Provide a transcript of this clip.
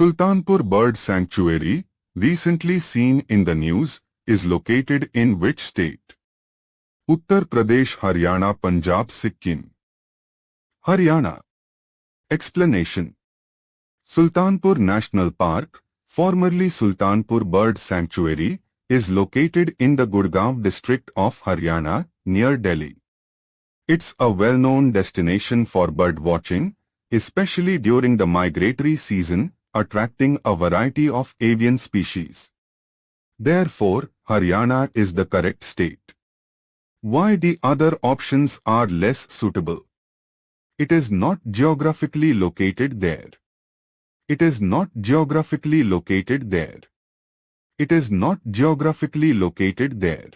Sultanpur Bird Sanctuary, recently seen in the news, is located in which state? Uttar Pradesh, Haryana, Punjab, Sikkim. Haryana. Explanation. Sultanpur National Park, formerly Sultanpur Bird Sanctuary, is located in the Gurgaon district of Haryana, near Delhi. It's a well-known destination for bird watching, especially during the migratory season, attracting a variety of avian species. Therefore, Haryana is the correct state. Why the other options are less suitable? It is not geographically located there. It is not geographically located there. It is not geographically located there.